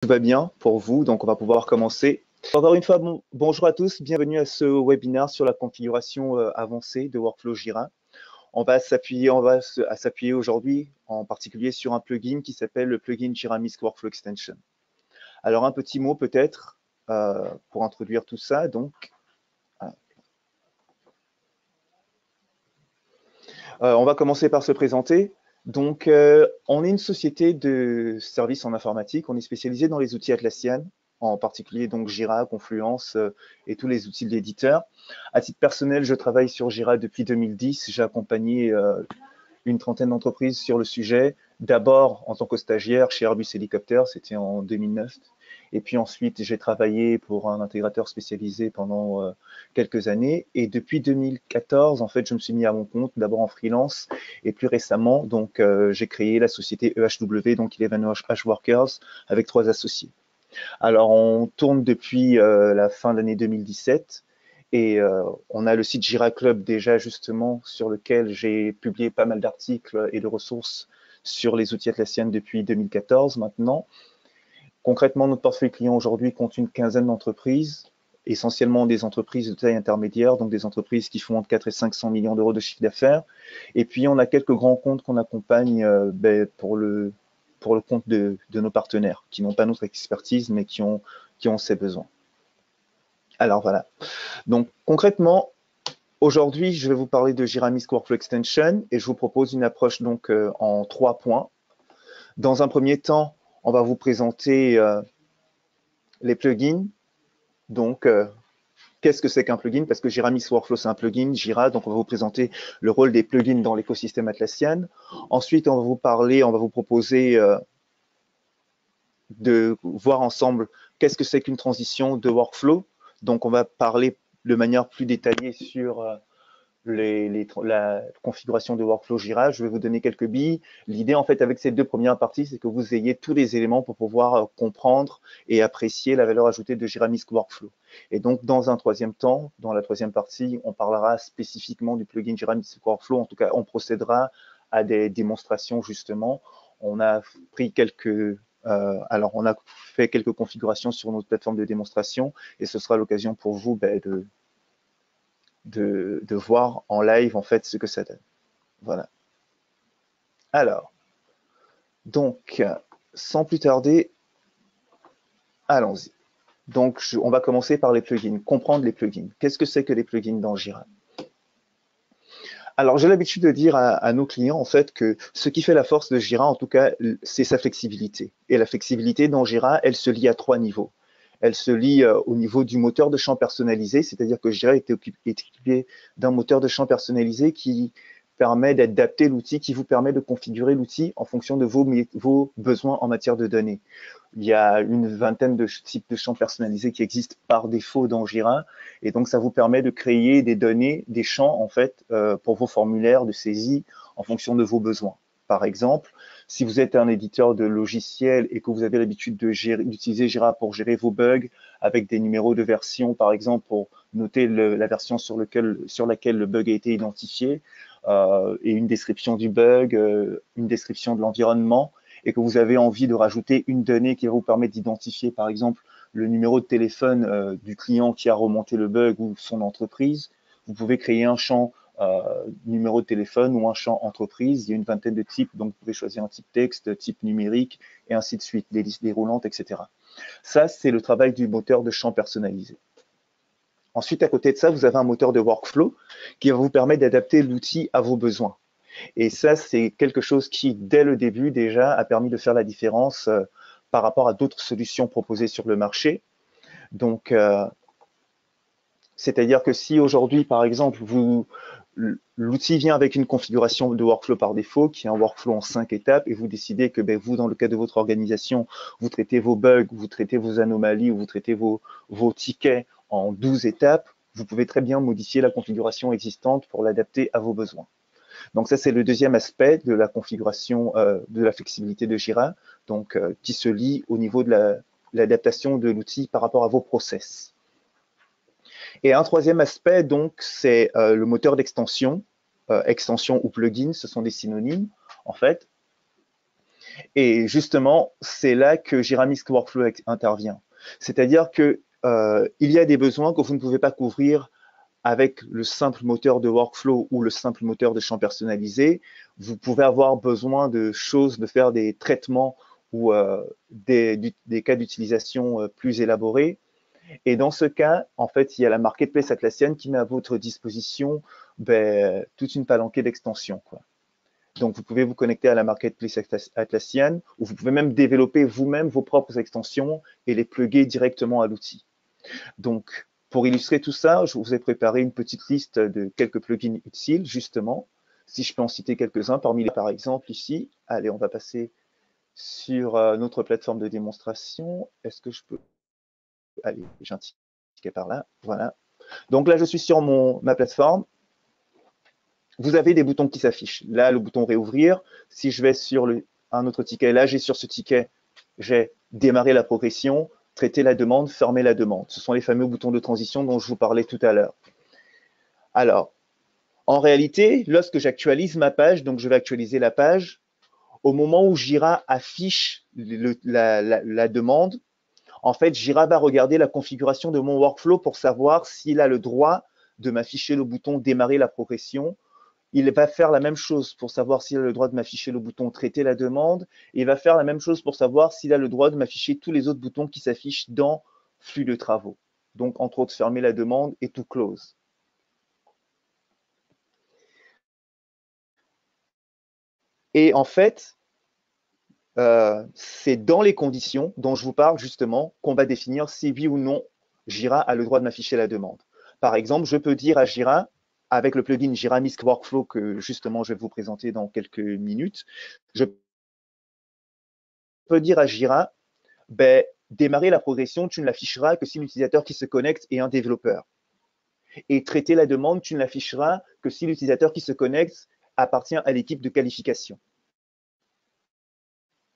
Tout va bien pour vous, donc on va pouvoir commencer. Encore une fois, bonjour à tous, bienvenue à ce webinaire sur la configuration avancée de Workflow Jira. On va s'appuyer aujourd'hui en particulier sur un plugin qui s'appelle le plugin Jira Misc Workflow Extension. Alors un petit mot peut-être pour introduire tout ça. Donc, on va commencer par se présenter. Donc, on est une société de services en informatique. On est spécialisé dans les outils Atlassian, en particulier donc Jira, Confluence et tous les outils de l'éditeur. À titre personnel, je travaille sur Jira depuis 2010. J'ai accompagné une trentaine d'entreprises sur le sujet. D'abord en tant que stagiaire chez Airbus Helicopter, c'était en 2009. Et puis ensuite, j'ai travaillé pour un intégrateur spécialisé pendant quelques années. Et depuis 2014, en fait, je me suis mis à mon compte, d'abord en freelance. Et plus récemment, donc, j'ai créé la société EHW, donc Eleven Hworkers, avec 3 associés. Alors, on tourne depuis la fin de l'année 2017. Et on a le site Jira Club déjà justement sur lequel j'ai publié pas mal d'articles et de ressources sur les outils Atlassian depuis 2014 maintenant. Concrètement, notre portefeuille client aujourd'hui compte une quinzaine d'entreprises, essentiellement des entreprises de taille intermédiaire, donc des entreprises qui font entre 4 et 500 millions d'euros de chiffre d'affaires. Et puis, on a quelques grands comptes qu'on accompagne pour le compte de nos partenaires, qui n'ont pas notre expertise, mais qui ont ces besoins. Alors voilà. Donc concrètement, aujourd'hui, je vais vous parler de Jira Misc Workflow Extension et je vous propose une approche donc en 3 points. Dans un premier temps, on va vous présenter les plugins. Donc, qu'est-ce que c'est qu'un plugin? Parce que Jira Misc Workflow, c'est un plugin, Jira, donc on va vous présenter le rôle des plugins dans l'écosystème Atlassian. Ensuite, on va vous proposer de voir ensemble qu'est-ce que c'est qu'une transition de workflow. Donc, on va parler de manière plus détaillée sur la configuration de workflow Jira. Je vais vous donner quelques billes. L'idée, en fait, avec ces 2 premières parties, c'est que vous ayez tous les éléments pour pouvoir comprendre et apprécier la valeur ajoutée de Jira Misc Workflow. Et donc, dans un troisième temps, dans la troisième partie, on parlera spécifiquement du plugin Jira Misc Workflow. En tout cas, on procédera à des démonstrations, justement. On a pris on a fait quelques configurations sur notre plateforme de démonstration et ce sera l'occasion pour vous de voir en live en fait ce que ça donne. Voilà. Alors, donc, sans plus tarder, allons-y. Donc, on va commencer par les plugins, comprendre les plugins. Qu'est-ce que c'est que les plugins dans Jira? Alors, j'ai l'habitude de dire à nos clients, en fait, que ce qui fait la force de Jira, en tout cas, c'est sa flexibilité. Et la flexibilité dans Jira, elle se lie à 3 niveaux. Elle se lie au niveau du moteur de champ personnalisé, c'est-à-dire que Jira est équipé d'un moteur de champ personnalisé qui permet d'adapter l'outil, qui vous permet de configurer l'outil en fonction de vos besoins en matière de données. Il y a une vingtaine de types de champs personnalisés qui existent par défaut dans Jira. Et donc, ça vous permet de créer des données, des champs, en fait, pour vos formulaires de saisie en fonction de vos besoins. Par exemple, si vous êtes un éditeur de logiciels et que vous avez l'habitude d'utiliser Jira pour gérer vos bugs avec des numéros de version, par exemple, pour noter la version sur laquelle le bug a été identifié, et une description du bug, une description de l'environnement, et que vous avez envie de rajouter une donnée qui va vous permettre d'identifier, par exemple, le numéro de téléphone du client qui a remonté le bug ou son entreprise, vous pouvez créer un champ numéro de téléphone ou un champ entreprise. Il y a une vingtaine de types, donc vous pouvez choisir un type texte, type numérique, et ainsi de suite, des listes déroulantes, etc. Ça, c'est le travail du moteur de champ personnalisé. Ensuite, à côté de ça, vous avez un moteur de workflow qui va vous permettre d'adapter l'outil à vos besoins. Et ça, c'est quelque chose qui, dès le début déjà, a permis de faire la différence par rapport à d'autres solutions proposées sur le marché. Donc, c'est-à-dire que si aujourd'hui, par exemple, l'outil vient avec une configuration de workflow par défaut, qui est un workflow en 5 étapes, et vous décidez que vous, dans le cas de votre organisation, vous traitez vos bugs, vous traitez vos anomalies, ou vous traitez vos tickets en 12 étapes, vous pouvez très bien modifier la configuration existante pour l'adapter à vos besoins. Donc ça, c'est le deuxième aspect de la configuration de la flexibilité de Jira, donc qui se lie au niveau de l'adaptation de l'outil par rapport à vos process. Et un troisième aspect, donc, c'est le moteur d'extension. Extension ou plugin, ce sont des synonymes, en fait. Et justement, c'est là que Jira Mist Workflow intervient. C'est-à-dire que il y a des besoins que vous ne pouvez pas couvrir avec le simple moteur de workflow ou le simple moteur de champ personnalisé. Vous pouvez avoir besoin de choses, de faire des traitements ou des cas d'utilisation plus élaborés. Et dans ce cas, en fait, il y a la marketplace Atlassian qui met à votre disposition toute une palanquée d'extensions, quoi. Donc, vous pouvez vous connecter à la marketplace Atlassian ou vous pouvez même développer vous-même vos propres extensions et les plugger directement à l'outil. Donc, pour illustrer tout ça, je vous ai préparé une petite liste de quelques plugins utiles, justement. Si je peux en citer quelques-uns, parmi les, par exemple, ici. Allez, on va passer sur notre plateforme de démonstration. Est-ce que je peux... Allez, j'ai un ticket par là. Voilà. Donc là, je suis sur ma plateforme. Vous avez des boutons qui s'affichent. Là, le bouton réouvrir. Si je vais sur un autre ticket, là, j'ai sur ce ticket, j'ai démarrer la progression, traiter la demande, fermer la demande. Ce sont les fameux boutons de transition dont je vous parlais tout à l'heure. Alors, en réalité, lorsque j'actualise ma page, donc je vais actualiser la page, au moment où Jira affiche la demande, en fait, Jira va regarder la configuration de mon workflow pour savoir s'il a le droit de m'afficher le bouton démarrer la progression. Il va faire la même chose pour savoir s'il a le droit de m'afficher le bouton traiter la demande. Et il va faire la même chose pour savoir s'il a le droit de m'afficher tous les autres boutons qui s'affichent dans flux de travaux. Donc, entre autres, fermer la demande et tout close. Et en fait, c'est dans les conditions dont je vous parle justement qu'on va définir si oui ou non Jira a le droit de m'afficher la demande. Par exemple, je peux dire à Jira, avec le plugin Jira Mist Workflow que justement je vais vous présenter dans quelques minutes, je peux dire à Jira, démarrer la progression, tu ne l'afficheras que si l'utilisateur qui se connecte est un développeur. Et traiter la demande, tu ne l'afficheras que si l'utilisateur qui se connecte appartient à l'équipe de qualification.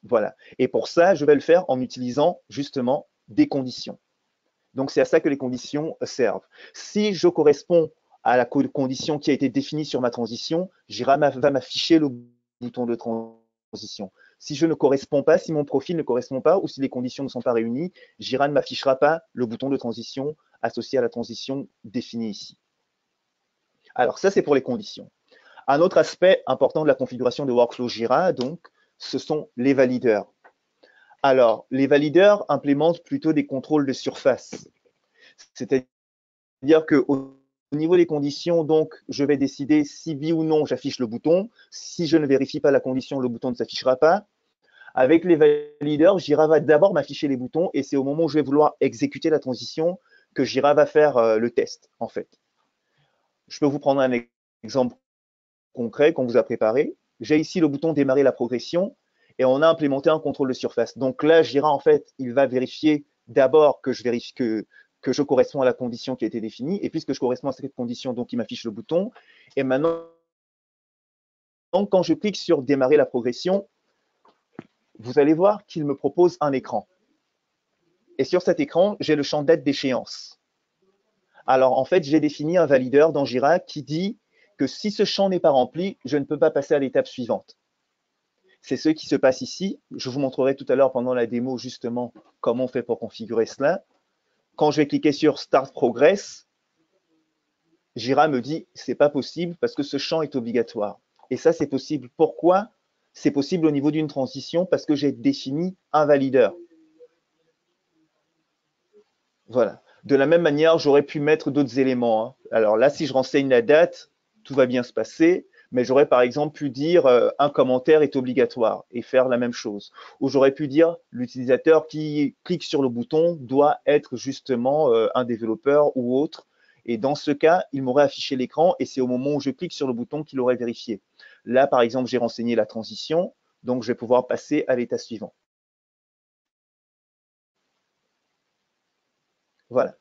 Voilà. Et pour ça, je vais le faire en utilisant justement des conditions. Donc, c'est à ça que les conditions servent. Si je corresponds à la condition qui a été définie sur ma transition, Jira va m'afficher le bouton de transition. Si je ne corresponds pas, si mon profil ne correspond pas ou si les conditions ne sont pas réunies, Jira ne m'affichera pas le bouton de transition associé à la transition définie ici. Alors, ça, c'est pour les conditions. Un autre aspect important de la configuration de Workflow Jira, donc, ce sont les valideurs. Alors, les valideurs implémentent plutôt des contrôles de surface. C'est-à-dire qu'au niveau des conditions, donc, je vais décider si oui ou non j'affiche le bouton. Si je ne vérifie pas la condition, le bouton ne s'affichera pas. Avec les valideurs, Jira va d'abord m'afficher les boutons et c'est au moment où je vais vouloir exécuter la transition que Jira va faire le test, en fait. Je peux vous prendre un exemple concret qu'on vous a préparé. J'ai ici le bouton démarrer la progression et on a implémenté un contrôle de surface. Donc là, Jira, en fait, il va vérifier d'abord que je vérifie que je corresponds à la condition qui a été définie. Et puisque je corresponds à cette condition, donc il m'affiche le bouton. Et maintenant, quand je clique sur démarrer la progression, vous allez voir qu'il me propose un écran. Et sur cet écran, j'ai le champ date d'échéance. Alors, en fait, j'ai défini un valideur dans Jira qui dit que si ce champ n'est pas rempli, je ne peux pas passer à l'étape suivante. C'est ce qui se passe ici. Je vous montrerai tout à l'heure pendant la démo justement comment on fait pour configurer cela. Quand je vais cliquer sur Start Progress, Jira me dit c'est pas possible parce que ce champ est obligatoire. Et ça, c'est possible. Pourquoi? C'est possible au niveau d'une transition parce que j'ai défini un valideur. Voilà. De la même manière, j'aurais pu mettre d'autres éléments, hein. Alors là, si je renseigne la date, tout va bien se passer, mais j'aurais par exemple pu dire un commentaire est obligatoire et faire la même chose. Ou j'aurais pu dire l'utilisateur qui clique sur le bouton doit être justement un développeur ou autre. Et dans ce cas, il m'aurait affiché l'écran et c'est au moment où je clique sur le bouton qu'il aurait vérifié. Là, par exemple, j'ai renseigné la transition, donc je vais pouvoir passer à l'état suivant. Voilà.